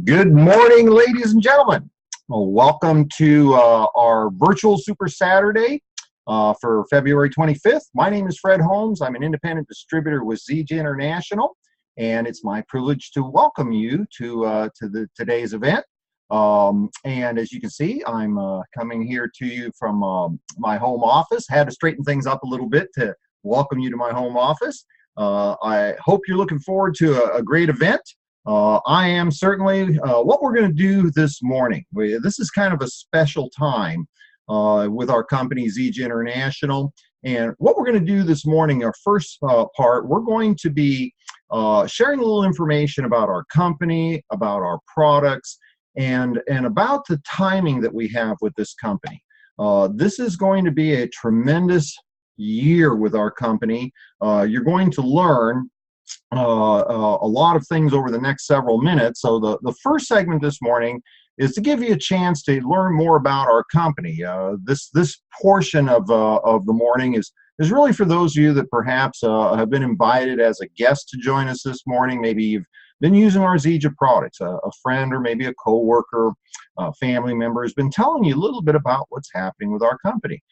Good morning, ladies and gentlemen. Well, welcome to our virtual Super Saturday for February 25th. My name is Fred Holmes. I'm an independent distributor with Zija International, and it's my privilege to welcome you to today's event. And as you can see, I'm coming here to you from my home office. Had to straighten things up a little bit to welcome you to my home office. I hope you're looking forward to a great event. I am certainly. What we're going to do this morning, this is kind of a special time with our company, Zija International. And what we're going to do this morning, our first part, we're going to be sharing a little information about our company, about our products, and about the timing that we have with this company. This is going to be a tremendous year with our company. You're going to learn a lot of things over the next several minutes. So the first segment this morning is to give you a chance to learn more about our company. This portion of the morning is really for those of you that perhaps have been invited as a guest to join us this morning. Maybe you've been using our Zija products. A friend or maybe a coworker, a family member has been telling you a little bit about what's happening with our company.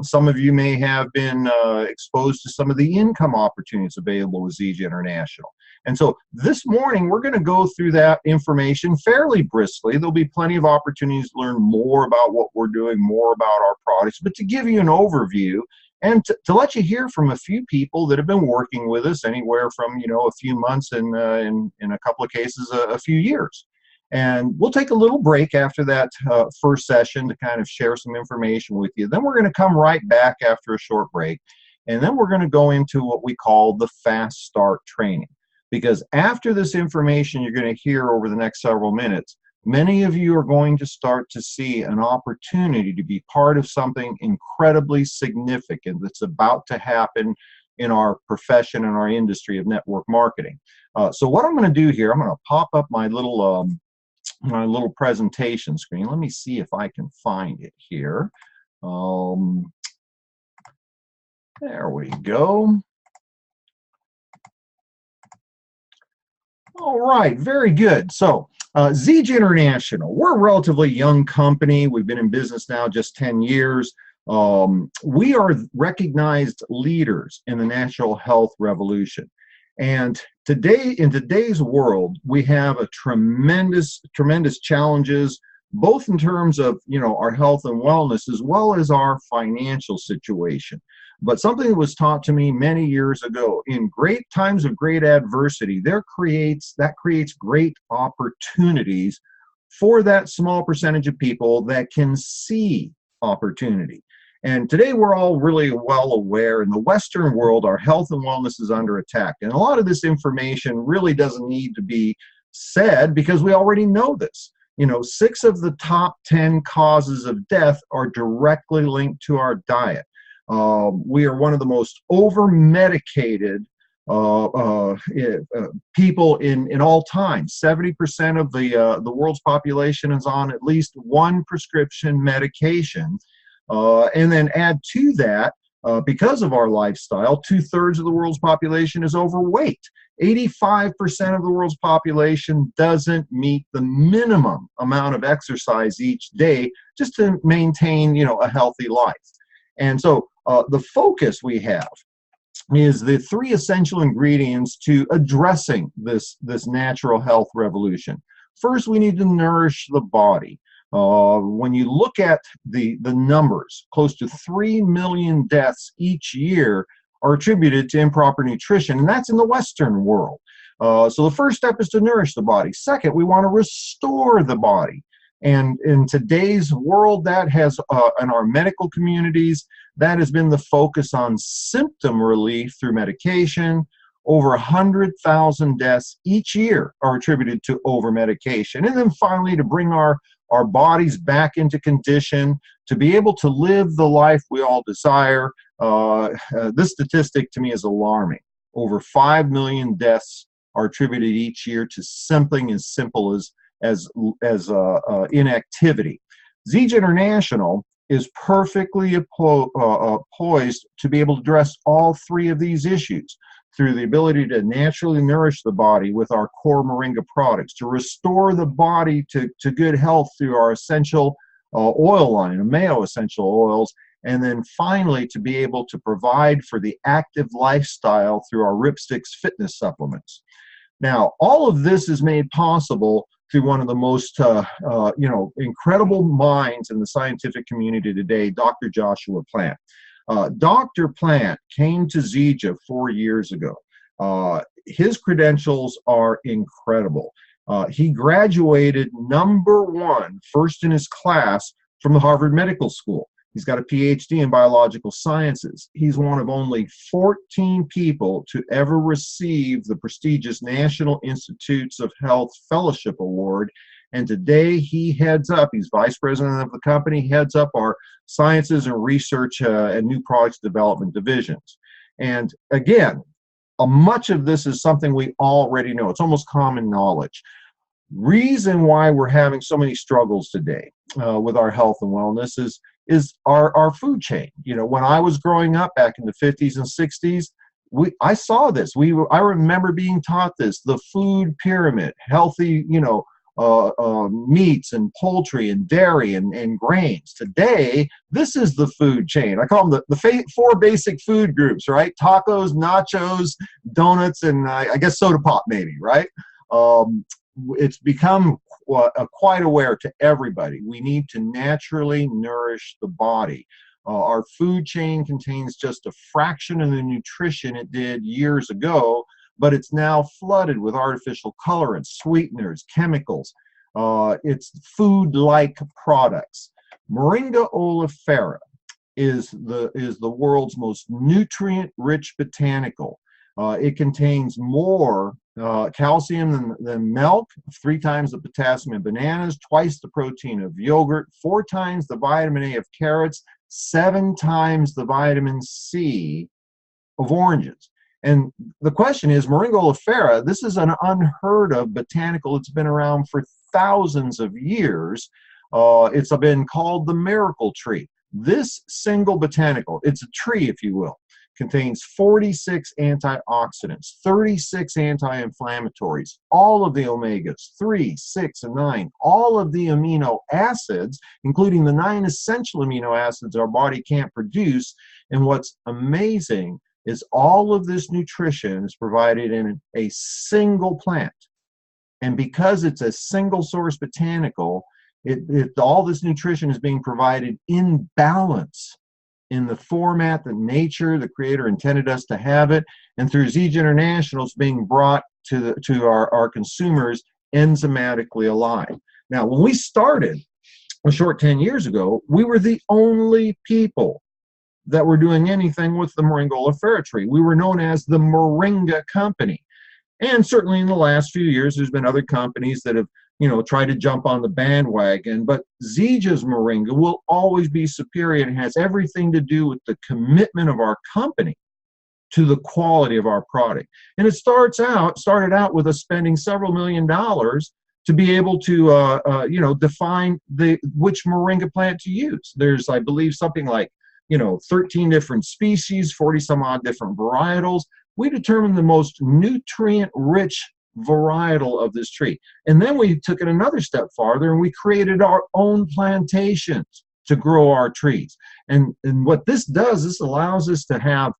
Some of you may have been exposed to some of the income opportunities available with Zija International. And so this morning, we're going to go through that information fairly briskly. There'll be plenty of opportunities to learn more about what we're doing, more about our products, but to give you an overview and to let you hear from a few people that have been working with us anywhere from, a few months and in a couple of cases, a few years. And we'll take a little break after that first session to kind of share some information with you. Then we're going to come right back after a short break. And then we're going to go into what we call the fast start training. Because after this information you're going to hear over the next several minutes, many of you are going to start to see an opportunity to be part of something incredibly significant that's about to happen in our profession and our industry of network marketing. So what I'm going to do here, I'm going to pop up my little presentation screen. Let me see if I can find it here. There we go. All right, very good. So Zija International, we're a relatively young company. We've been in business now just 10 years. We are recognized leaders in the natural health revolution. And today, in today's world, we have a tremendous challenges, both in terms of, our health and wellness, as well as our financial situation. But something that was taught to me many years ago, in great times of great adversity, that creates great opportunities for that small percentage of people that can see opportunity. And today we're all really well aware in the Western world, our health and wellness is under attack. And a lot of this information really doesn't need to be said because we already know this. 6 of the top 10 causes of death are directly linked to our diet. We are one of the most over-medicated people in all time. 70% of the world's population is on at least one prescription medication. And then add to that, because of our lifestyle, 2/3 of the world's population is overweight. 85% of the world's population doesn't meet the minimum amount of exercise each day just to maintain, a healthy life. And so the focus we have is the 3 essential ingredients to addressing this natural health revolution. First, we need to nourish the body. When you look at the numbers, close to 3 million deaths each year are attributed to improper nutrition, and that's in the Western world. So the first step is to nourish the body. Second, we want to restore the body. And in today's world, that has, in our medical communities, that has been the focus on symptom relief through medication. Over 100,000 deaths each year are attributed to over-medication. And then finally, to bring our bodies back into condition, to be able to live the life we all desire. This statistic to me is alarming. Over 5 million deaths are attributed each year to something as simple as inactivity. Zija International is perfectly poised to be able to address all three of these issues through the ability to naturally nourish the body with our core Moringa products, to restore the body to good health through our essential oil line, Mayo essential oils, and then finally to be able to provide for the active lifestyle through our Ripsticks fitness supplements. Now, all of this is made possible through one of the most incredible minds in the scientific community today, Dr. Joshua Plant. Dr. Plant came to Zija 4 years ago. His credentials are incredible. He graduated #1, first in his class, from the Harvard Medical School. He's got a PhD in biological sciences. He's one of only 14 people to ever receive the prestigious National Institutes of Health Fellowship Award. And today he heads up, he's vice president of the company, heads up our sciences and research and new products development divisions. And again, much of this is something we already know. It's almost common knowledge. Reason why we're having so many struggles today with our health and wellness is our food chain. You know, when I was growing up back in the 50s and 60s, I saw this. I remember being taught this, the food pyramid, healthy, meats and poultry and dairy and grains. Today, this is the food chain. I call them the 4 basic food groups, right? Tacos, nachos, donuts, and I guess soda pop maybe, right? It's become quite aware to everybody. We need to naturally nourish the body. Our food chain contains just a fraction of the nutrition it did years ago, but it's now flooded with artificial colorants, sweeteners, chemicals. It's food-like products. Moringa oleifera is the world's most nutrient-rich botanical. It contains more calcium than milk, 3 times the potassium in bananas, twice the protein of yogurt, 4 times the vitamin A of carrots, 7 times the vitamin C of oranges. And the question is, Moringa oleifera, this is an unheard of botanical. It's been around for thousands of years. It's been called the miracle tree. This single botanical, it's a tree, if you will, contains 46 antioxidants, 36 anti-inflammatories, all of the omegas, 3, 6, and 9, all of the amino acids, including the 9 essential amino acids our body can't produce. And what's amazing is all of this nutrition is provided in a single plant. And because it's a single source botanical, all this nutrition is being provided in balance, in the format that nature, the creator, intended us to have it. And through Zija International, it's being brought to our consumers enzymatically alive. Now, when we started a short 10 years ago, we were the only people that were doing anything with the Moringa oleifera tree. We were known as the Moringa Company. And certainly in the last few years, there's been other companies that have tried to jump on the bandwagon, but Zija's Moringa will always be superior and has everything to do with the commitment of our company to the quality of our product. And it started out with us spending several $million to be able to define which Moringa plant to use. There's, I believe, something like 13 different species, 40 some odd different varietals. We determined the most nutrient-rich varietal of this tree. And then we took it another step farther and we created our own plantations to grow our trees. And what this does, this allows us to have,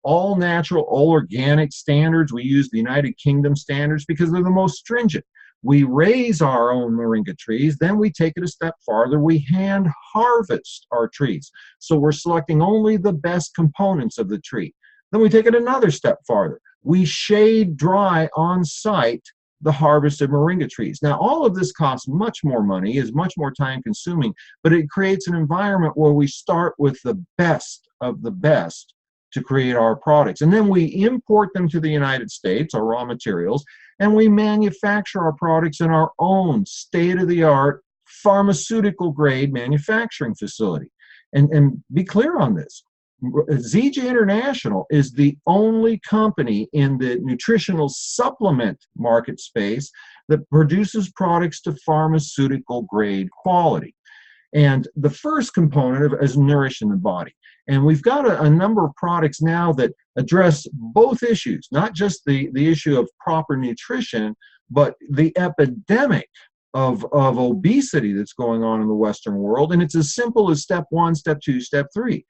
all natural, all organic standards. We use the United Kingdom standards because they're the most stringent. We raise our own Moringa trees, then we take it a step farther. We hand harvest our trees. So we're selecting only the best components of the tree. Then we take it another step farther. We shade dry on site the harvested Moringa trees. Now, all of this costs much more money, is much more time consuming, but it creates an environment where we start with the best of the best to create our products. And then we import them to the United States, our raw materials, and we manufacture our products in our own state-of-the-art pharmaceutical grade manufacturing facility. And be clear on this. Zija International is the only company in the nutritional supplement market space that produces products to pharmaceutical grade quality. And the first component is nourishing the body. And we've got a number of products now that address both issues, not just the issue of proper nutrition, but the epidemic of obesity that's going on in the Western world. And it's as simple as step 1, step 2, step 3.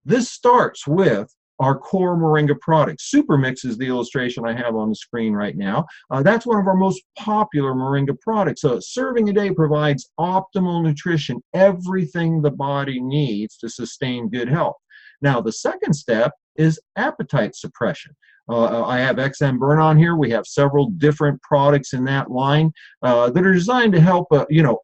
This starts with our core moringa products. Super Mix is the illustration I have on the screen right now. That's one of our most popular moringa products. So a serving a day provides optimal nutrition, everything the body needs to sustain good health. Now, the second step is appetite suppression. I have XM Burn on here. We have several different products in that line that are designed to help,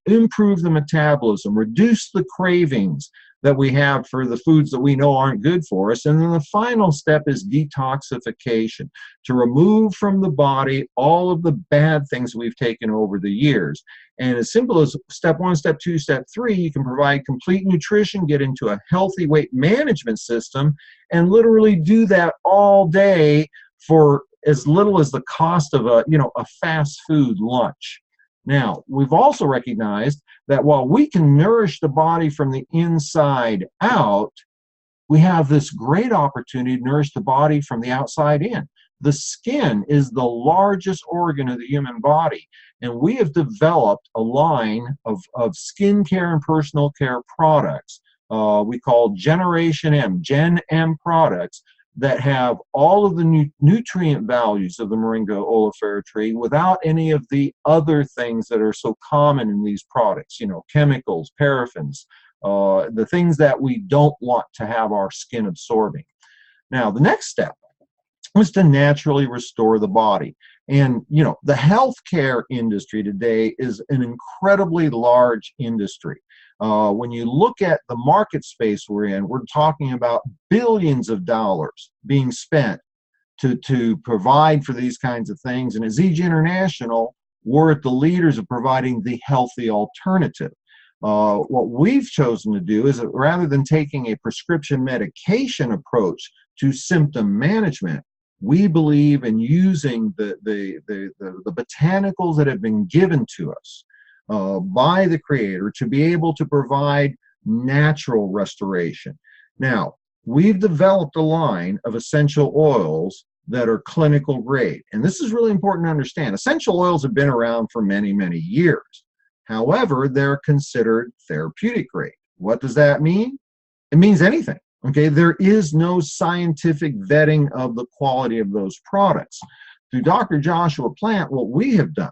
improve the metabolism, reduce the cravings that we have for the foods that we know aren't good for us. And then the final step is detoxification, to remove from the body all of the bad things we've taken over the years. And as simple as step 1, step 2, step 3, you can provide complete nutrition, get into a healthy weight management system, and literally do that all day for as little as the cost of a fast food lunch. Now, we've also recognized that while we can nourish the body from the inside out, we have this great opportunity to nourish the body from the outside in. The skin is the largest organ of the human body, and we have developed a line of skincare and personal care products we call Generation M, Gen M products, that have all of the nutrient values of the moringa oleifera tree without any of the other things that are so common in these products, chemicals, paraffins, the things that we don't want to have our skin absorbing. Now, the next step is to naturally restore the body. And, the healthcare industry today is an incredibly large industry. When you look at the market space we're in, we're talking about billions of dollars being spent to provide for these kinds of things. And at Zija International, we're at the leaders of providing the healthy alternative. What we've chosen to do is that rather than taking a prescription medication approach to symptom management, we believe in using the botanicals that have been given to us by the Creator to be able to provide natural restoration. Now, we've developed a line of essential oils that are clinical grade. And this is really important to understand. Essential oils have been around for many, many years. However, they're considered therapeutic grade. What does that mean? It means anything. Okay, there is no scientific vetting of the quality of those products. Through Dr. Joshua Plant, what we have done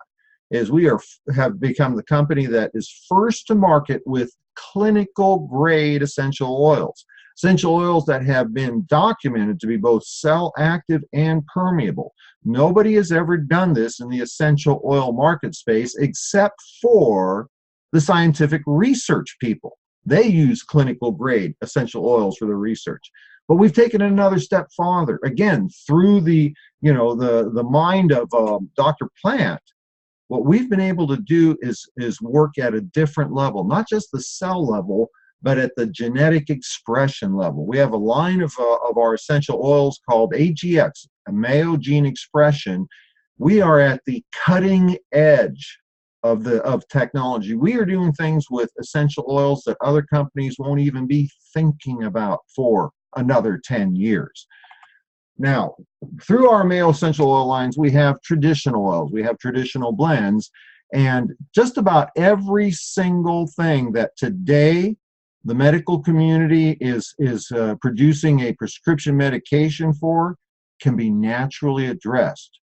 is we have become the company that is first to market with clinical grade essential oils. Essential oils that have been documented to be both cell active and permeable. Nobody has ever done this in the essential oil market space except for the scientific research people. They use clinical grade essential oils for their research. But we've taken it another step farther. Again, through the mind of Dr. Plant, what we've been able to do is work at a different level, not just the cell level, but at the genetic expression level. We have a line of our essential oils called AGX, a Mayo gene expression. We are at the cutting edge of technology. We are doing things with essential oils that other companies won't even be thinking about for another 10 years. Now, through our Mayo essential oil lines, we have traditional oils, we have traditional blends, and just about every single thing that today the medical community is producing a prescription medication for can be naturally addressed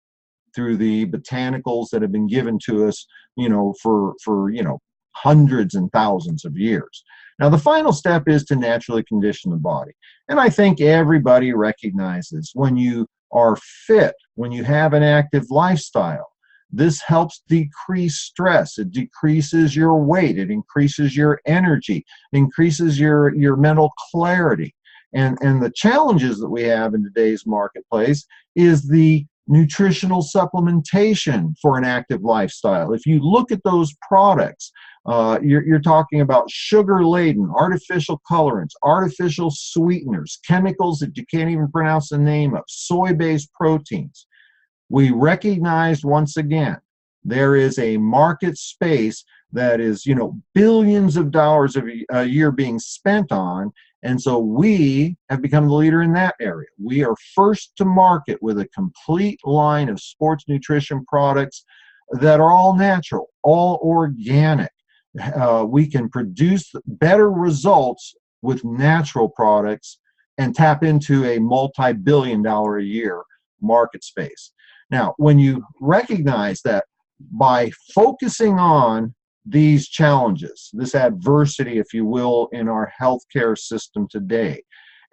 through the botanicals that have been given to us, for hundreds and thousands of years. Now, the final step is to naturally condition the body. And I think everybody recognizes when you are fit, when you have an active lifestyle, this helps decrease stress. It decreases your weight. It increases your energy, increases your mental clarity. And the challenges that we have in today's marketplace is the nutritional supplementation for an active lifestyle. If you look at those products, you're talking about sugar-laden, artificial colorants, artificial sweeteners, chemicals that you can't even pronounce the name of, soy-based proteins. We recognized once again there is a market space that is, billions of dollars a year being spent on, and so we have become the leader in that area. We are first to market with a complete line of sports nutrition products that are all natural, all organic. We can produce better results with natural products and tap into a multi-billion-dollar a year market space. Now, when you recognize that by focusing on these challenges, this adversity, if you will, in our healthcare system today,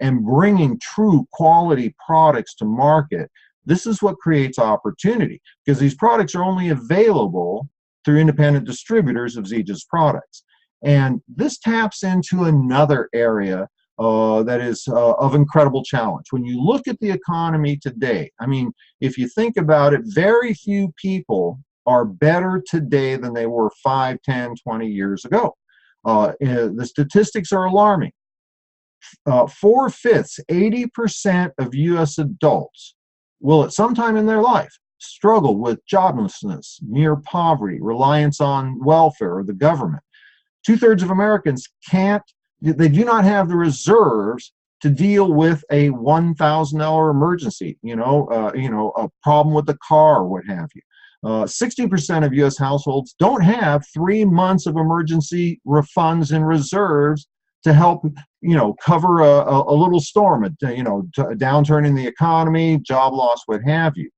and bringing true quality products to market, this is what creates opportunity, because these products are only available through independent distributors of Zija's products. And this taps into another area that is of incredible challenge. When you look at the economy today, I mean, if you think about it, very few people are better today than they were 5, 10, 20 years ago. The statistics are alarming. 4/5, 80% of U.S. adults will at some time in their life struggle with joblessness, near poverty, reliance on welfare or the government. 2/3 of Americans they do not have the reserves to deal with a $1,000 emergency, a problem with the car or what have you. 60% of U.S. households don't have 3 months of emergency funds and reserves to help, cover a little storm, a downturn in the economy, job loss, what have you.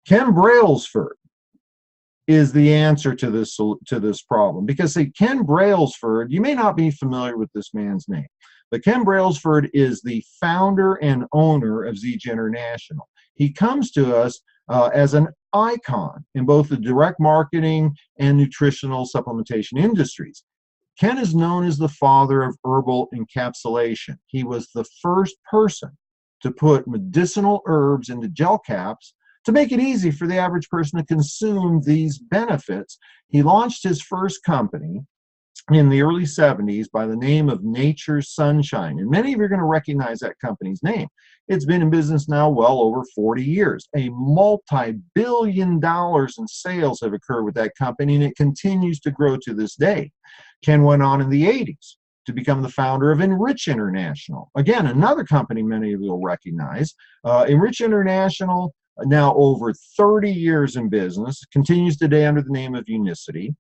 Ken Brailsford is the answer to this problem, because Ken Brailsford, you may not be familiar with this man's name, but Ken Brailsford is the founder and owner of Zija International. He comes to us as an icon in both the direct marketing and nutritional supplementation industries. Ken is known as the father of herbal encapsulation. He was the first person to put medicinal herbs into gel caps to make it easy for the average person to consume these benefits. He launched his first company in the early 70s by the name of Nature's Sunshine. And many of you are going to recognize that company's name. It's been in business now well over 40 years. A multi-billion dollars in sales have occurred with that company, and it continues to grow to this day. Ken went on in the 80s to become the founder of Enrich International. Again, another company many of you will recognize. Enrich International, now over 30 years in business, continues today under the name of Unicity.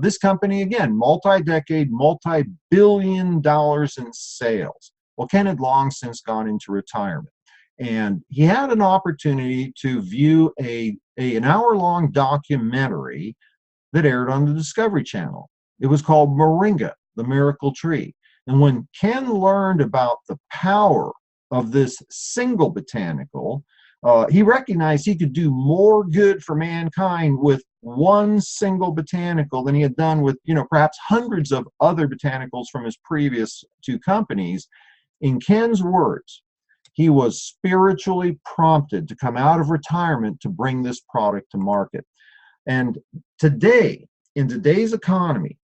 This company, again, multi-decade, multi-billion dollars in sales. Well, Ken had long since gone into retirement, and he had an opportunity to view an hour-long documentary that aired on the Discovery Channel. It was called Moringa, the Miracle Tree. And when Ken learned about the power of this single botanical, he recognized he could do more good for mankind with one single botanical than he had done with, perhaps hundreds of other botanicals from his previous 2 companies. In Ken's words, he was spiritually prompted to come out of retirement to bring this product to market. And today, in today's economy,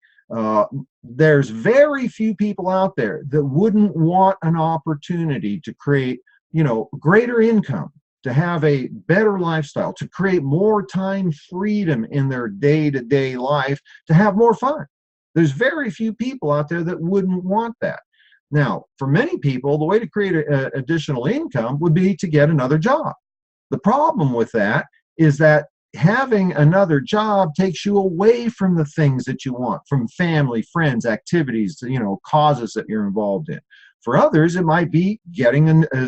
there's very few people out there that wouldn't want an opportunity to create, greater income, to have a better lifestyle, to create more time freedom in their day-to-day life, to have more fun. There's very few people out there that wouldn't want that. Now, for many people, the way to create additional income would be to get another job. The problem with that is that having another job takes you away from the things that you want, from family, friends, activities, causes that you're involved in. For others, it might be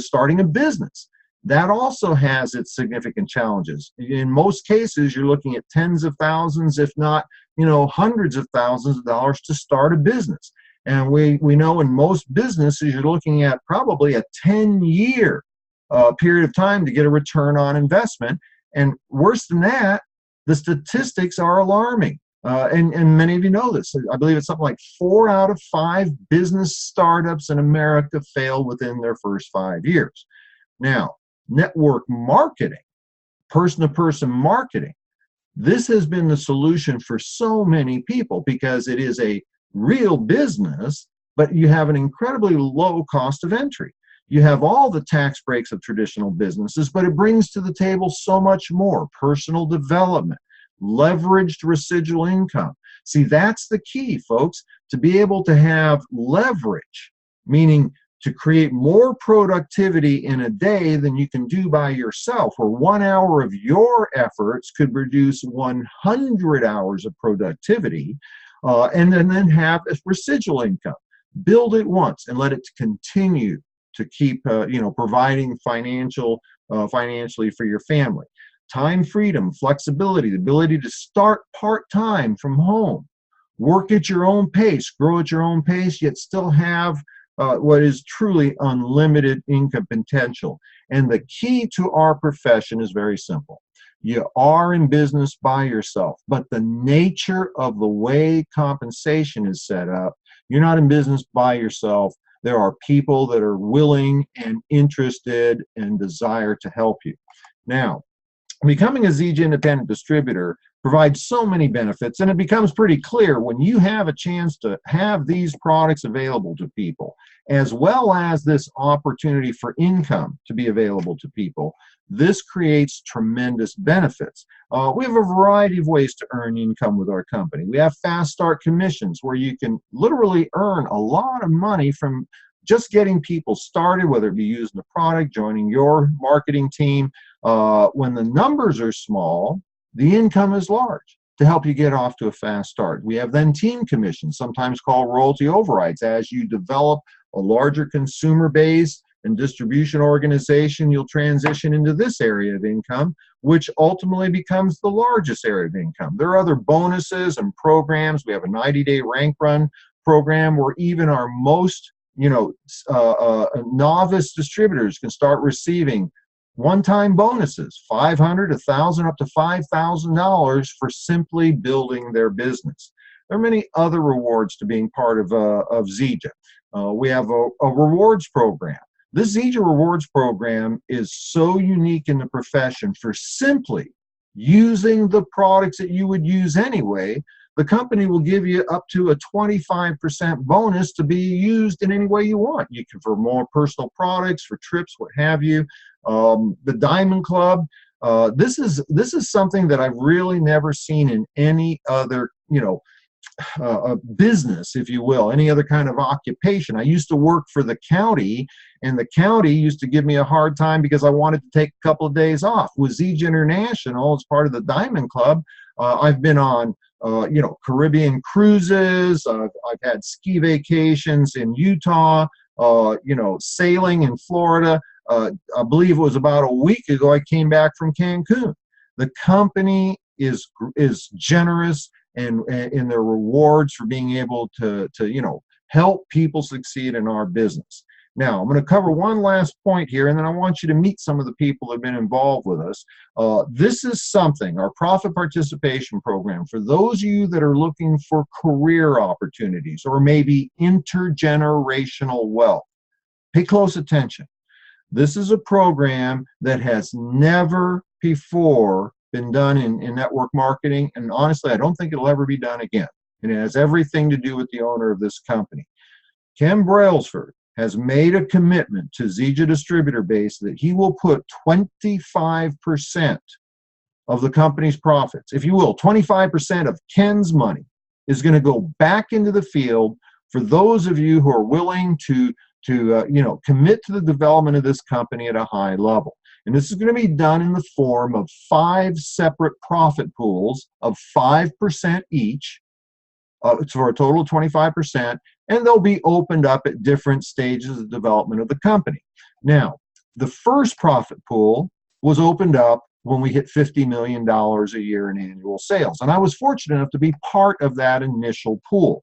starting a business. That also has its significant challenges. In most cases, you're looking at tens of thousands, if not, hundreds of thousands of dollars to start a business. And we know in most businesses, you're looking at probably a 10-year period of time to get a return on investment. And worse than that, the statistics are alarming. And many of you know this. I believe it's something like 4 out of 5 business startups in America fail within their first 5 years. Now, network marketing person-to-person marketing. This has been the solution for so many people because it is a real business, but you have an incredibly low cost of entry. You have all the tax breaks of traditional businesses, but it brings to the table so much more: personal development, leveraged residual income. See, that's the key, folks, to be able to have leverage, meaning to create more productivity in a day than you can do by yourself, where 1 hour of your efforts could produce 100 hours of productivity, and then have a residual income. Build it once and let it continue to keep providing financially for your family. Time freedom, flexibility, the ability to start part-time from home, work at your own pace, grow at your own pace, yet still have what is truly unlimited income potential. And the key to our profession is very simple. You are in business by yourself, but the nature of the way compensation is set up, you're not in business by yourself. There are people that are willing and interested and desire to help you. Now, becoming a Zija independent distributor provides so many benefits, and it becomes pretty clear when you have a chance to have these products available to people, as well as this opportunity for income to be available to people. This creates tremendous benefits. We have a variety of ways to earn income with our company. We have fast start commissions where you can literally earn a lot of money from just getting people started, whether it be using the product, joining your marketing team. When the numbers are small, the income is large to help you get off to a fast start. We have then team commissions, sometimes called royalty overrides. As you develop a larger consumer base and distribution organization, you'll transition into this area of income, which ultimately becomes the largest area of income. There are other bonuses and programs. We have a 90-day rank run program where even our most novice distributors can start receiving one-time bonuses, $500, $1,000, up to $5,000 for simply building their business. There are many other rewards to being part of Zija. We have a rewards program. This Zija rewards program is so unique in the profession for simply using the products that you would use anyway. The company will give you up to a 25% bonus to be used in any way you want. You can, for more personal products, for trips, what have you. The Diamond Club, this is something that I've really never seen in any other, business, if you will, any other kind of occupation. I used to work for the county, and the county used to give me a hard time because I wanted to take a couple of days off. With Zija International, as part of the Diamond Club, I've been on Caribbean cruises. I've had ski vacations in Utah, sailing in Florida. I believe it was about a week ago I came back from Cancun. The company is generous and in their rewards for being able to help people succeed in our business. Now, I'm going to cover one last point here, and then I want you to meet some of the people that have been involved with us. This is something, our profit participation program, for those of you that are looking for career opportunities or maybe intergenerational wealth. Pay close attention. This is a program that has never before been done in network marketing, and honestly, I don't think it'll ever be done again. And it has everything to do with the owner of this company. Ken Brailsford has made a commitment to Zija Distributor Base that he will put 25% of the company's profits, if you will, 25% of Ken's money is going to go back into the field for those of you who are willing to commit to the development of this company at a high level. And this is going to be done in the form of 5 separate profit pools of 5% each, for a total of 25%, and they'll be opened up at different stages of development of the company. Now, the first profit pool was opened up when we hit $50 million a year in annual sales. And I was fortunate enough to be part of that initial pool.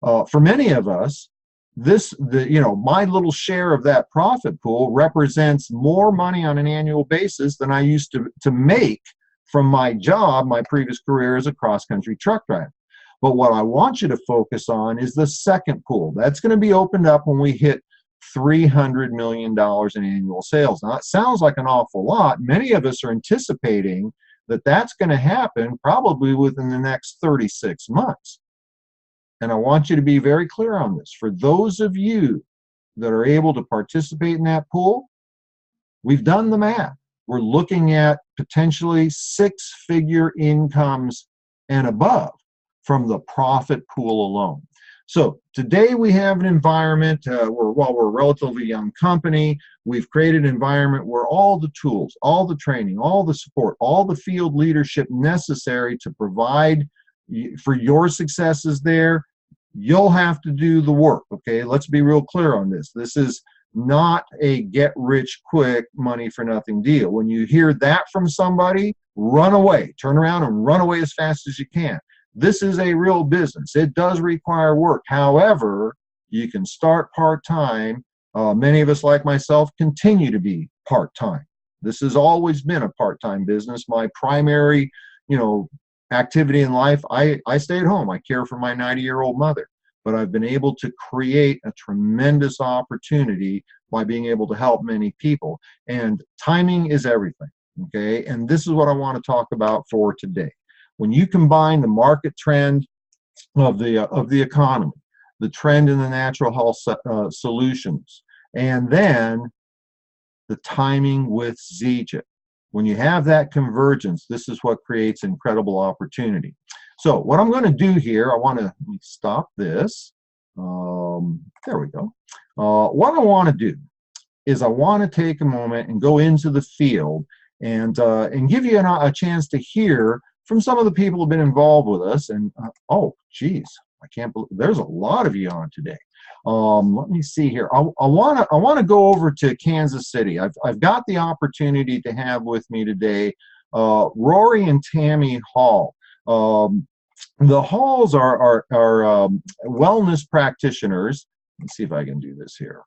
For many of us, my little share of that profit pool represents more money on an annual basis than I used to make from my job, my previous career as a cross-country truck driver. But what I want you to focus on is the second pool. That's going to be opened up when we hit $300 million in annual sales. Now, that sounds like an awful lot. Many of us are anticipating that that's going to happen probably within the next 36 months. And I want you to be very clear on this. For those of you that are able to participate in that pool, we've done the math. We're looking at potentially six-figure incomes and above from the profit pool alone. So today we have an environment where, while we're a relatively young company, we've created an environment where all the tools, all the training, all the support, all the field leadership necessary to provide for your successes there, you'll have to do the work, okay? Let's be real clear on this. This is not a get-rich-quick, money-for-nothing deal. When you hear that from somebody, run away. Turn around and run away as fast as you can. This is a real business. It does require work. However, you can start part-time. Many of us, like myself, continue to be part-time. This has always been a part-time business. My primary, activity in life, I stay at home. I care for my 90-year-old mother. But I've been able to create a tremendous opportunity by being able to help many people. And timing is everything, okay? And this is what I want to talk about for today. When you combine the market trend of the economy, the trend in the natural health solutions, and then the timing with Zija, when you have that convergence, this is what creates incredible opportunity. So what I'm going to do here, let me stop this. There we go. What I want to do is I want to take a moment and go into the field and give you a chance to hear from some of the people who have been involved with us. And oh, geez, I can't believe there's a lot of you on today. Let me see here. I want to go over to Kansas City. I've got the opportunity to have with me today Rory and Tammy Hall. The Halls are wellness practitioners. Let's see if I can do this here.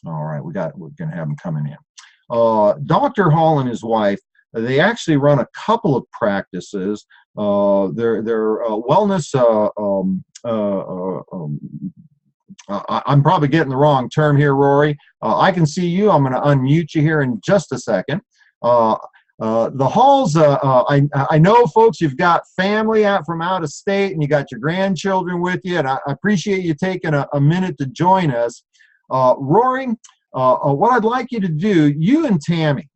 All right, we're going to have them coming in. Dr. Hall and his wife, they actually run a couple of practices. They're wellness. I'm probably getting the wrong term here, Rory. I can see you. I'm going to unmute you here in just a second. The Halls, I know, folks, you've got family out from out of state and you got your grandchildren with you, and I appreciate you taking a minute to join us. Rory, what I'd like you to do, you and Tammy,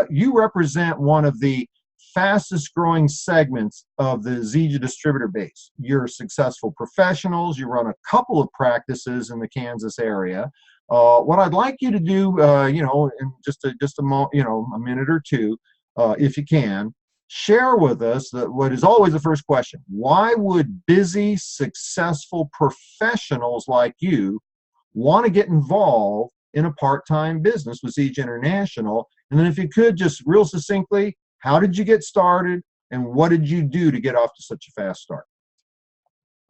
you represent one of the fastest growing segments of the Zija distributor base. You're successful professionals. You run a couple of practices in the Kansas area. What I'd like you to do, in just a minute or two, if you can, share with us what is always the first question. Why would busy, successful professionals like you want to get involved in a part-time business with Zija International? And then if you could, just real succinctly, how did you get started and what did you do to get off to such a fast start?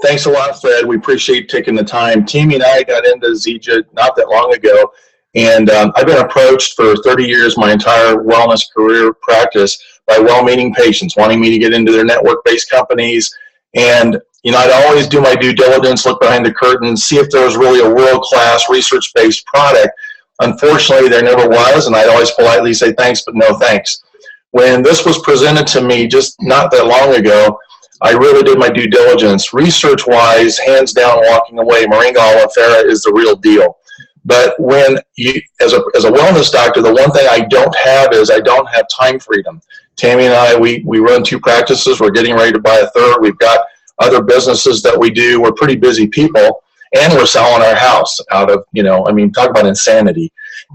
Thanks a lot, Fred. We appreciate taking the time. Tammy and I got into Zija not that long ago, and I've been approached for 30 years, my entire wellness career practice, by well-meaning patients wanting me to get into their network-based companies. And I'd always do my due diligence, look behind the curtain, see if there was really a world-class research-based product. Unfortunately, there never was, and I'd always politely say thanks, but no thanks. When this was presented to me just not that long ago, I really did my due diligence. Research-wise, hands down, walking away, Moringa oleifera is the real deal. But when you, as a wellness doctor, the one thing I don't have is I don't have time freedom. Tammy and I, we run two practices. We're getting ready to buy a third. We've got other businesses that we do. We're pretty busy people, and we're selling our house out of, talk about insanity.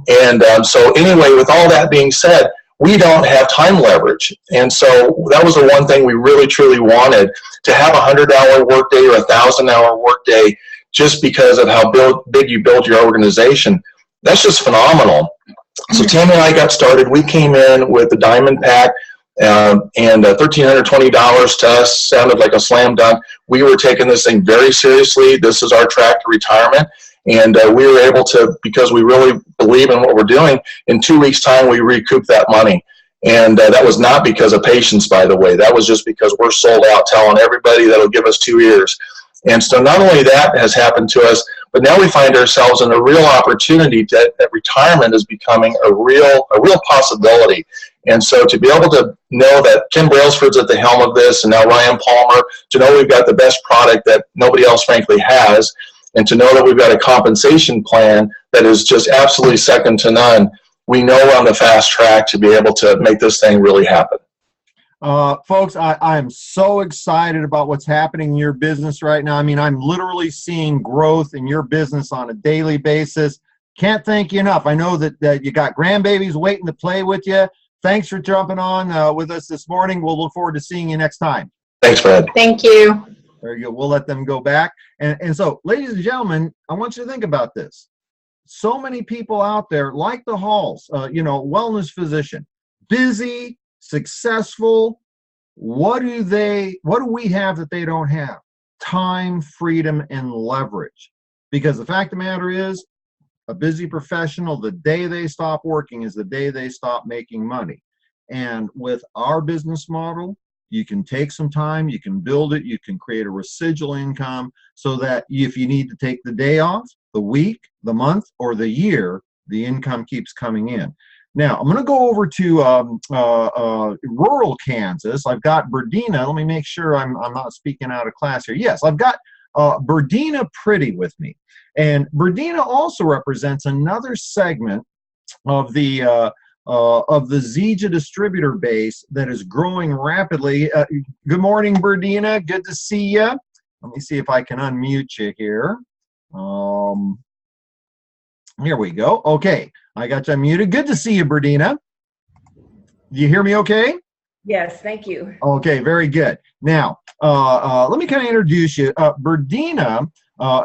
And so anyway, with all that being said, we don't have time leverage. And so that was the one thing we really, truly wanted, to have a 100-hour workday or a 1,000-hour workday just because of how big you build your organization. That's just phenomenal. So Tammy and I got started. We came in with the Diamond Pack, and $1,320 to us sounded like a slam dunk. We were taking this thing very seriously. This is our track to retirement. And we were able to, because we really believe in what we're doing, in 2 weeks' time, we recouped that money. And that was not because of patience, by the way. That was just because we're sold out, telling everybody that'll give us 2 years. And so not only that has happened to us, But now we find ourselves in a real opportunity that retirement is becoming a real possibility. And so to be able to know that Kim Brailsford's at the helm of this, and now Ryan Palmer, to know we've got the best product that nobody else frankly has, and to know that we've got a compensation plan that is just absolutely second to none, we know we're on the fast track to be able to make this thing really happen. Folks, I am so excited about what's happening in your business right now. I mean, I'm literally seeing growth in your business on a daily basis. Can't thank you enough. I know that you got grandbabies waiting to play with you. Thanks for jumping on with us this morning. We'll look forward to seeing you next time. Thanks, Fred. Thank you. There you go. We'll let them go back. And so, ladies and gentlemen, I want you to think about this. So many people out there, like the Halls, wellness physician, busy, successful. What do we have that they don't have? Time, freedom, and leverage. Because the fact of the matter is, a busy professional, the day they stop working is the day they stop making money. And with our business model, you can take some time, you can build it, you can create a residual income so that if you need to take the day off, the week, the month, or the year, the income keeps coming in. Now, I'm going to go over to rural Kansas. I've got Birdena. Let me make sure I'm not speaking out of class here. Yes, I've got Birdena Pridey with me. And Birdena also represents another segment of the Zija distributor base that is growing rapidly. Good morning, Birdena. Good to see you. Let me see if I can unmute you here. Here we go. Okay, I got you unmuted. Good to see you, Birdena. Do you hear me okay? Yes, thank you. Okay, very good. Now, let me kind of introduce you. Birdena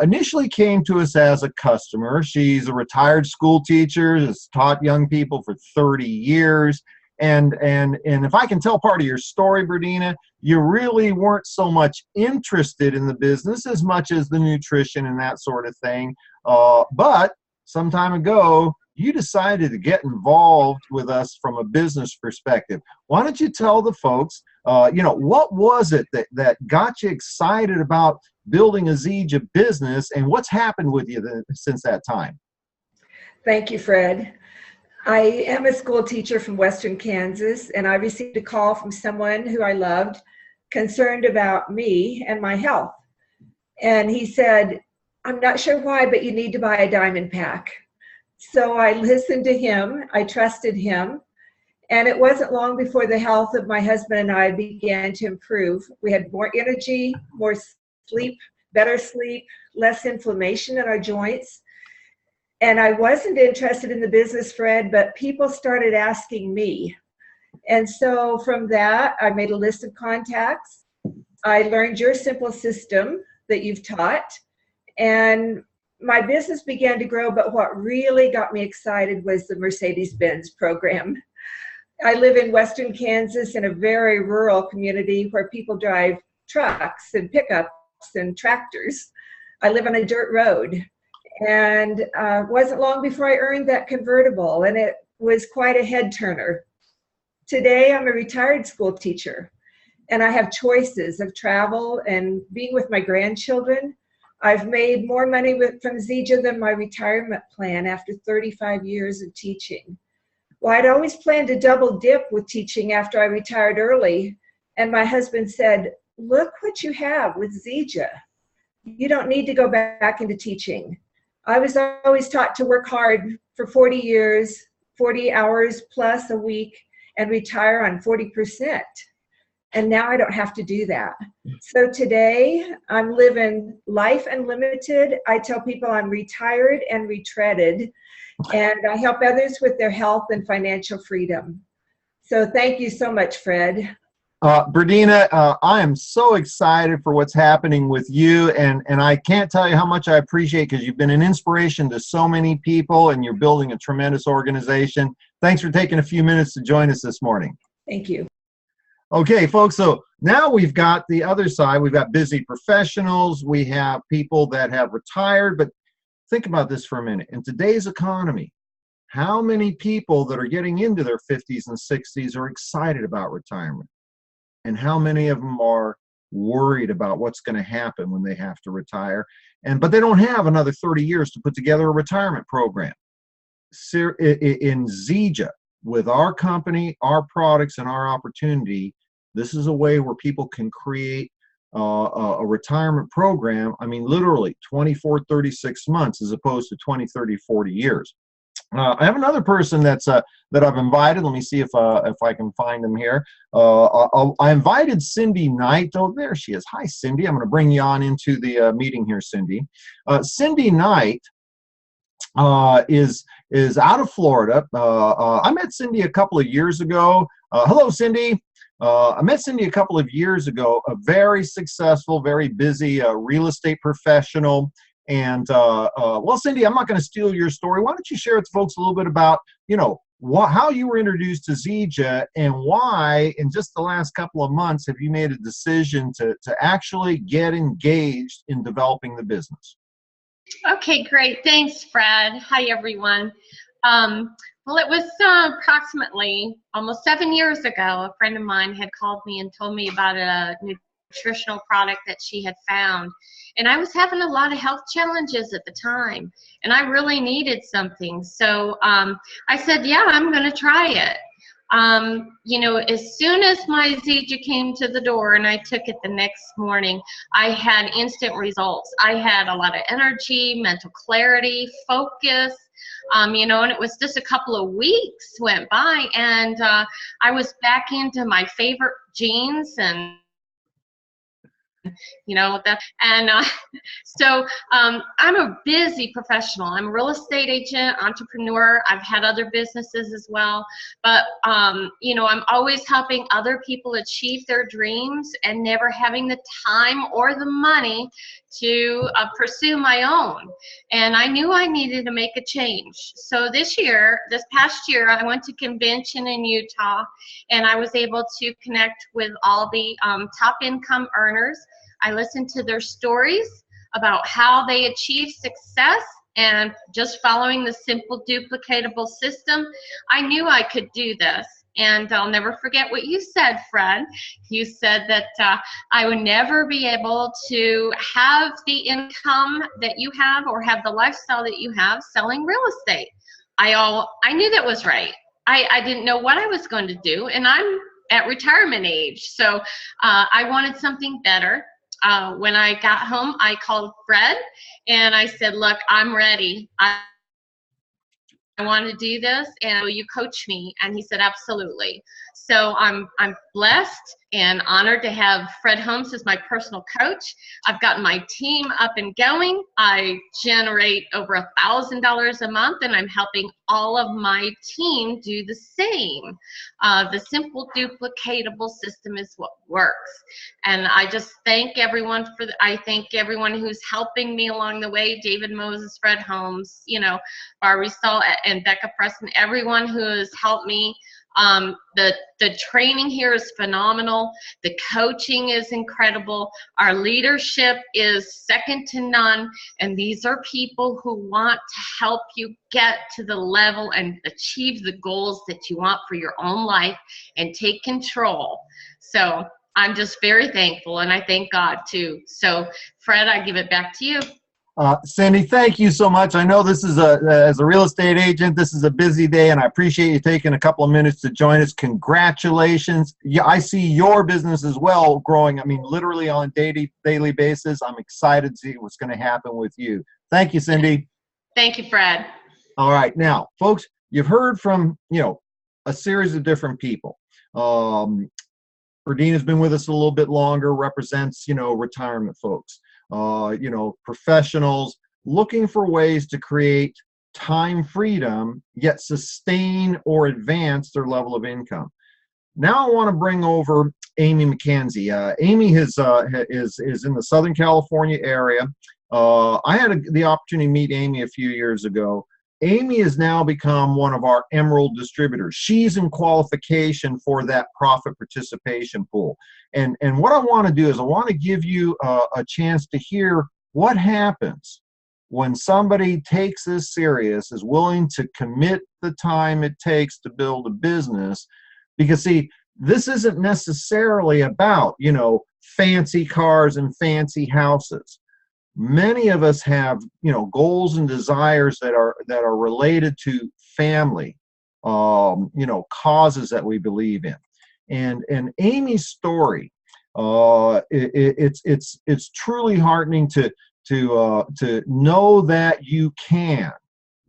initially came to us as a customer. She's a retired school teacher, has taught young people for 30 years. And if I can tell part of your story, Birdena, you really weren't so much interested in the business as much as the nutrition and that sort of thing. But some time ago, you decided to get involved with us from a business perspective. Why don't you tell the folks, what was it that got you excited about building a Zija business, and what's happened with you since that time? Thank you, Fred. I am a school teacher from Western Kansas, and I received a call from someone who I loved, concerned about me and my health. And he said, I'm not sure why, but you need to buy a diamond pack. So I listened to him, I trusted him, and it wasn't long before the health of my husband and I began to improve. We had more energy, more sleep, better sleep, less inflammation in our joints. And I wasn't interested in the business, Fred, but people started asking me. And so from that, I made a list of contacts. I learned your simple system that you've taught, and my business began to grow, but what really got me excited was the Mercedes-Benz program. I live in Western Kansas in a very rural community where people drive trucks and pickups and tractors. I live on a dirt road, and wasn't long before I earned that convertible, and it was quite a head turner. Today, I'm a retired school teacher, and I have choices of travel and being with my grandchildren. I've made more money from Zija than my retirement plan after 35 years of teaching. Well, I'd always planned to double dip with teaching after I retired early, and my husband said, look what you have with Zija. You don't need to go back into teaching. I was always taught to work hard for 40 years, 40 hours plus a week, and retire on 40%. And now I don't have to do that. So today I'm living life unlimited. I tell people I'm retired and retreaded, and I help others with their health and financial freedom. So thank you so much, Fred. Birdena, I am so excited for what's happening with you, and I can't tell you how much I appreciate, because you've been an inspiration to so many people, and you're building a tremendous organization. Thanks for taking a few minutes to join us this morning. Thank you. Okay, folks, so now we've got the other side. We've got busy professionals. We have people that have retired. But think about this for a minute. In today's economy, how many people that are getting into their 50s and 60s are excited about retirement? And how many of them are worried about what's going to happen when they have to retire, but they don't have another 30 years to put together a retirement program. In Zija, with our company, our products, and our opportunity, this is a way where people can create a retirement program. I mean, literally 24, 36 months as opposed to 20, 30, 40 years. I have another person that I've invited. Let me see if I can find him here. I invited Cindy Knight. Oh, there she is. Hi, Cindy. I'm going to bring you on into the meeting here, Cindy. Cindy Knight is out of Florida. I met Cindy a couple of years ago. Hello, Cindy. I met Cindy a couple of years ago. A very successful, very busy real estate professional. And well, Cindy, I'm not going to steal your story. Why don't you share with folks a little bit about, how you were introduced to Zija, and why in just the last couple of months have you made a decision to actually get engaged in developing the business? Okay, great. Thanks, Fred. Hi, everyone. Well, it was approximately almost 7 years ago, a friend of mine had called me and told me about a nutritional product that she had found. And I was having a lot of health challenges at the time, and I really needed something. So I said, yeah, I'm going to try it. As soon as my Zija came to the door and I took it the next morning, I had instant results. I had a lot of energy, mental clarity, focus, and it was just a couple of weeks went by, and I was back into my favorite jeans and so I'm a busy professional. I'm a real estate agent, entrepreneur. I've had other businesses as well, but I'm always helping other people achieve their dreams and never having the time or the money to pursue my own. And I knew I needed to make a change. So this past year, I went to convention in Utah, and I was able to connect with all the top income earners. I listened to their stories about how they achieved success, and just following the simple duplicatable system, I knew I could do this. And I'll never forget what you said, Fred. You said that I would never be able to have the income that you have or have the lifestyle that you have selling real estate. I knew that was right. I didn't know what I was going to do, and I'm at retirement age. So I wanted something better. When I got home, I called Fred and I said, look, I'm ready. I want to do this, and will you coach me? And he said, absolutely. So I'm blessed and honored to have Fred Holmes as my personal coach. I've gotten my team up and going. I generate over $1,000 a month, and I'm helping all of my team do the same. The simple duplicatable system is what works. And I just thank everyone I thank everyone who's helping me along the way. David Moses, Fred Holmes, Barbie Stahl, and Becca Preston, everyone who has helped me. The training here is phenomenal. The coaching is incredible. Our leadership is second to none. And these are people who want to help you get to the level and achieve the goals that you want for your own life and take control. So I'm just very thankful, and I thank God too. So Fred, I give it back to you. Cindy, thank you so much. I know this is as a real estate agent, this is a busy day, and I appreciate you taking a couple of minutes to join us. Congratulations. Yeah, I see your business as well growing. I mean, literally on a daily basis. I'm excited to see what's going to happen with you. Thank you, Cindy. Thank you, Fred. All right. Now, folks, you've heard from, a series of different people. Birdena has been with us a little bit longer, represents, retirement folks. Professionals looking for ways to create time freedom, yet sustain or advance their level of income. Now I want to bring over Amy McKenzie. Amy is in the Southern California area. I had the opportunity to meet Amy a few years ago. Amy has now become one of our Emerald distributors. She's in qualification for that profit participation pool. And what I want to do is I want to give you a chance to hear what happens when somebody takes this serious, is willing to commit the time it takes to build a business. Because see, this isn't necessarily about, you know, fancy cars and fancy houses. Many of us have, you know, goals and desires that are related to family, you know, causes that we believe in. And Amy's story, it's truly heartening to know that you can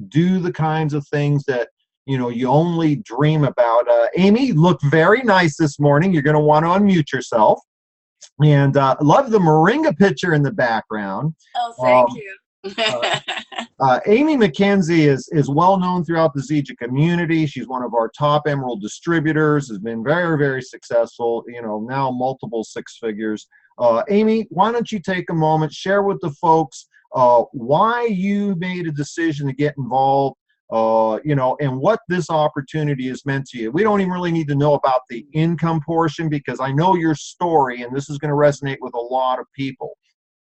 do the kinds of things that, you know, you only dream about. Amy, you look very nice this morning. You're going to want to unmute yourself. And love the Moringa picture in the background. Oh, thank you. Amy McKenzie is well known throughout the Zija community. She's one of our top emerald distributors, has been very, very successful, you know, now multiple six figures. Amy, why don't you take a moment, share with the folks why you made a decision to get involved, you know, and what this opportunity has meant to you. We don't even really need to know about the income portion, because I know your story and this is going to resonate with a lot of people.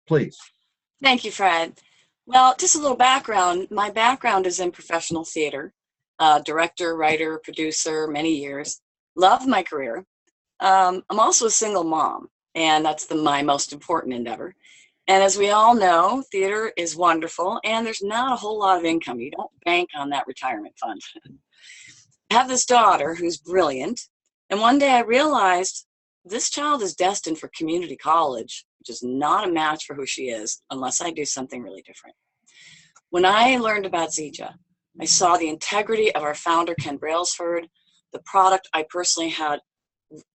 Please. Thank you, Fred. Well, just a little background. My background is in professional theater, director, writer, producer, many years. Love my career. I'm also a single mom, and that's my most important endeavor. And as we all know, theater is wonderful, and there's not a whole lot of income. You don't bank on that retirement fund. I have this daughter who's brilliant, and one day I realized this child is destined for community college, which is not a match for who she is unless I do something really different. When I learned about Zija, I saw the integrity of our founder, Ken Brailsford, the product. I personally had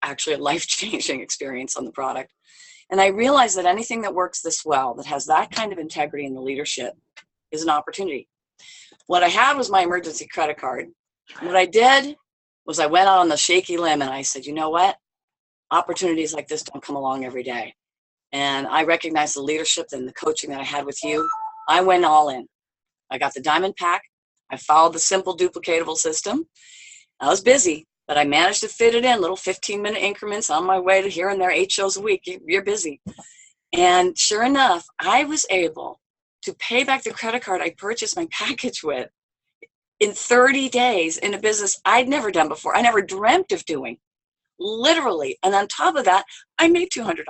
actually a life-changing experience on the product. And I realized that anything that works this well, that has that kind of integrity in the leadership, is an opportunity. What I had was my emergency credit card. What I did was I went out on the shaky limb and I said, you know what? Opportunities like this don't come along every day. And I recognized the leadership and the coaching that I had with you. I went all in. I got the diamond pack. I followed the simple duplicatable system. I was busy, but I managed to fit it in little 15-minute increments on my way to here and there, 8 shows a week. You're busy. And sure enough, I was able to pay back the credit card I purchased my package with in 30 days in a business I'd never done before. I never dreamt of doing, literally. And on top of that, I made $200.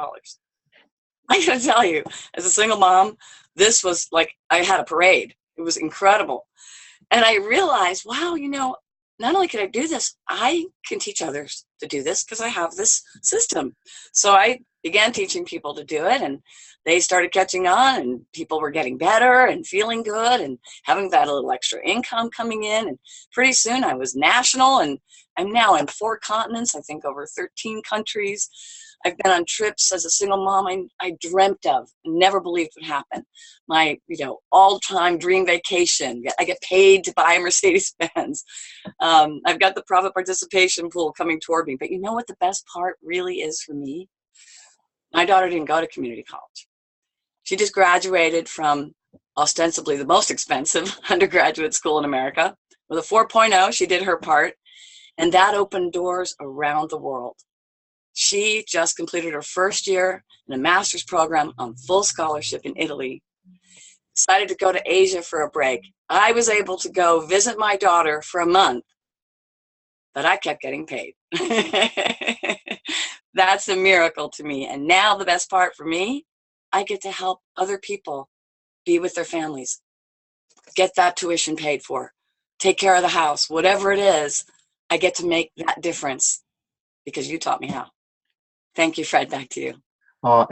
I gotta tell you, as a single mom, this was like, I had a parade. It was incredible. And I realized, wow, you know, not only can I do this, I can teach others to do this because I have this system. So I began teaching people to do it, and they started catching on, and people were getting better and feeling good and having that little extra income coming in. And pretty soon I was national, and I'm now in 4 continents, I think over 13 countries. I've been on trips as a single mom I dreamt of, never believed would happen. My, you know, all-time dream vacation. I get paid to buy a Mercedes-Benz. I've got the profit participation pool coming toward me. But you know what the best part really is for me? My daughter didn't go to community college. She just graduated from ostensibly the most expensive undergraduate school in America. With a 4.0, she did her part, and that opened doors around the world. She just completed her first year in a master's program on full scholarship in Italy. Decided to go to Asia for a break. I was able to go visit my daughter for a month, but I kept getting paid. That's a miracle to me. And now the best part for me, I get to help other people be with their families, get that tuition paid for, take care of the house, whatever it is. I get to make that difference because you taught me how. Thank you, Fred. Back to you.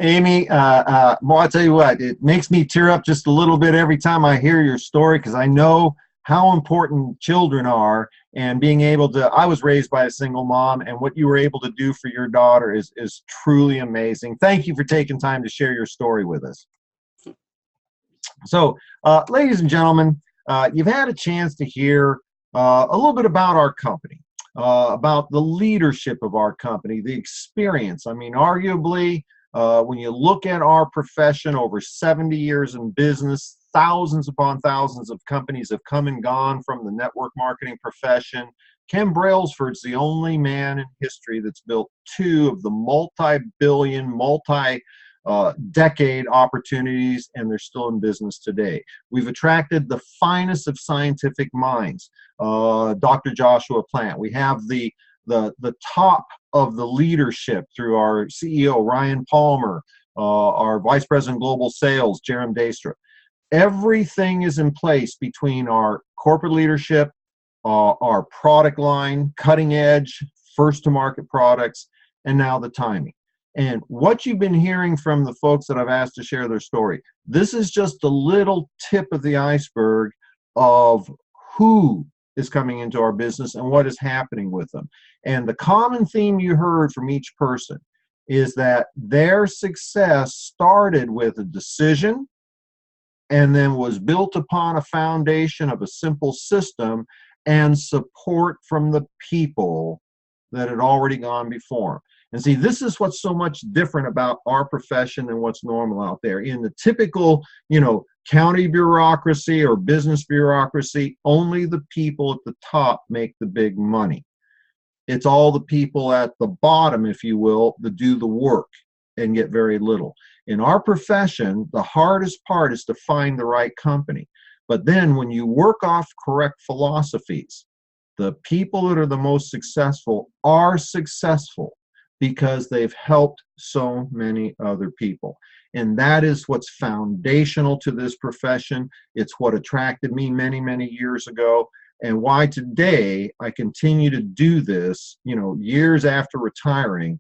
Amy, well, I'll tell you what, it makes me tear up just a little bit every time I hear your story, because I know how important children are, and being able to, I was raised by a single mom, and what you were able to do for your daughter is truly amazing. Thank you for taking time to share your story with us. So, ladies and gentlemen, you've had a chance to hear a little bit about our company. About the leadership of our company, the experience. I mean, arguably, when you look at our profession, over 70 years in business, thousands upon thousands of companies have come and gone from the network marketing profession. Ken Brailsford's the only man in history that's built 2 of the multi-billion, multi-decade opportunities, and they're still in business today. We've attracted the finest of scientific minds. Dr. Joshua Plant. We have the top of the leadership through our CEO, Ryan Palmer, our Vice President Global Sales, Jerem Daystra. Everything is in place between our corporate leadership, our product line, cutting edge, first to market products, and now the timing. And what you've been hearing from the folks that I've asked to share their story, this is just a little tip of the iceberg of who is coming into our business and what is happening with them. And the common theme you heard from each person is that their success started with a decision and then was built upon a foundation of a simple system and support from the people that had already gone before. And see, this is what's so much different about our profession than what's normal out there. In the typical, county bureaucracy or business bureaucracy, only the people at the top make the big money. It's all the people at the bottom, if you will, that do the work and get very little. In our profession, the hardest part is to find the right company. But then when you work off correct philosophies, the people that are the most successful are successful because they've helped so many other people. And that is what's foundational to this profession. It's what attracted me many, many years ago, and why today I continue to do this, years after retiring,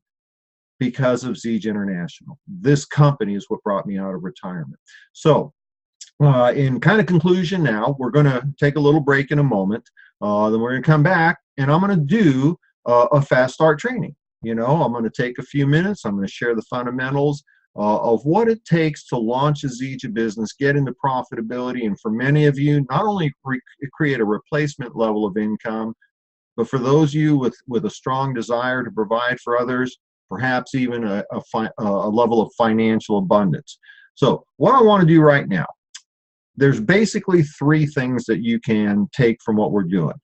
because of Zija International. This company is what brought me out of retirement. So in kind of conclusion now, we're going to take a little break in a moment. Then we're going to come back, and I'm going to do a fast start training. I'm going to take a few minutes. I'm going to share the fundamentals of what it takes to launch a Zija business, get into profitability, and for many of you, not only create a replacement level of income, but for those of you with a strong desire to provide for others, perhaps even a level of financial abundance. So what I want to do right now, there's basically three things that you can take from what we're doing.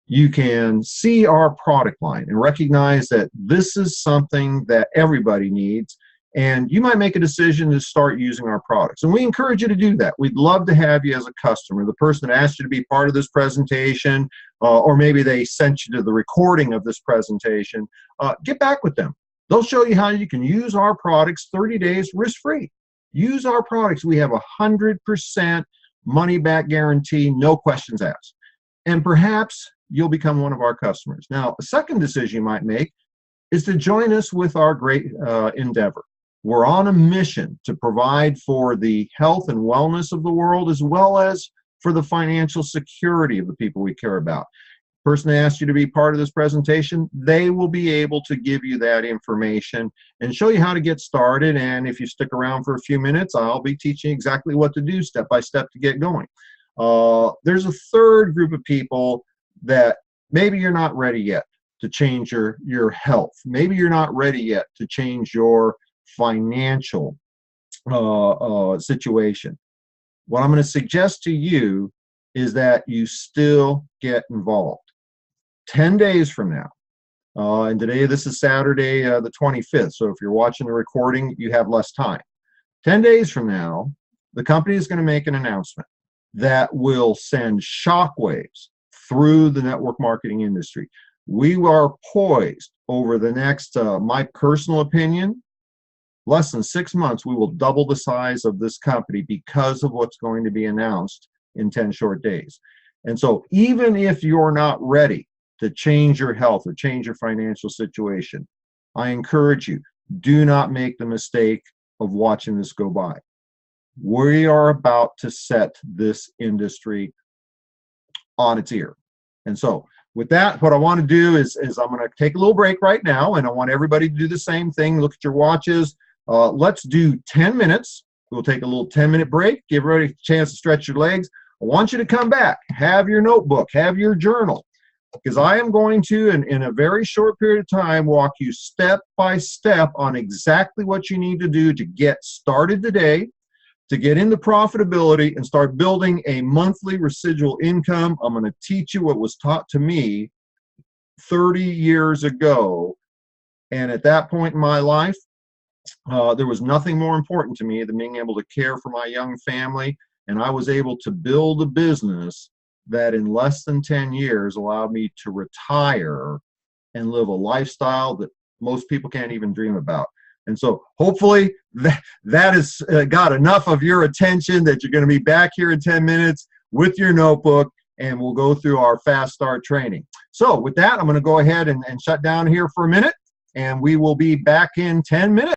You can see our product line and recognize that this is something that everybody needs, and you might make a decision to start using our products. And we encourage you to do that. We'd love to have you as a customer. The person that asked you to be part of this presentation, or maybe they sent you to the recording of this presentation, get back with them. They'll show you how you can use our products 30 days risk-free. Use our products. We have 100% money-back guarantee, no questions asked. And perhaps you'll become one of our customers. Now, a second decision you might make is to join us with our great endeavor. We're on a mission to provide for the health and wellness of the world, as well as for the financial security of the people we care about. The person that asked you to be part of this presentation, they will be able to give you that information and show you how to get started. And if you stick around for a few minutes, I'll be teaching exactly what to do step by step to get going. There's a third group of people that maybe you're not ready yet to change your health. Maybe you're not ready yet to change your financial situation. What I'm going to suggest to you is that you still get involved. 10 days from now, and today this is Saturday the 25th, so if you're watching the recording, you have less time. 10 days from now, the company is going to make an announcement that will send shockwaves through the network marketing industry. We are poised over the next, my personal opinion, less than 6 months, we will double the size of this company because of what's going to be announced in 10 short days. And so even if you're not ready to change your health or change your financial situation, I encourage you, do not make the mistake of watching this go by. We are about to set this industry on its ear. And so with that, what I want to do is I'm going to take a little break right now, and I want everybody to do the same thing. Look at your watches. Let's do 10 minutes. We'll take a little 10-minute break, give everybody a chance to stretch your legs. I want you to come back, have your notebook, have your journal, because I am going to, in a very short period of time, walk you step by step on exactly what you need to do to get started today, to get into profitability and start building a monthly residual income. I'm going to teach you what was taught to me 30 years ago. And at that point in my life, there was nothing more important to me than being able to care for my young family. And I was able to build a business that in less than 10 years allowed me to retire and live a lifestyle that most people can't even dream about. And so hopefully that has got enough of your attention that you're going to be back here in 10 minutes with your notebook, and we'll go through our fast start training. So with that, I'm going to go ahead and shut down here for a minute, and we will be back in 10 minutes.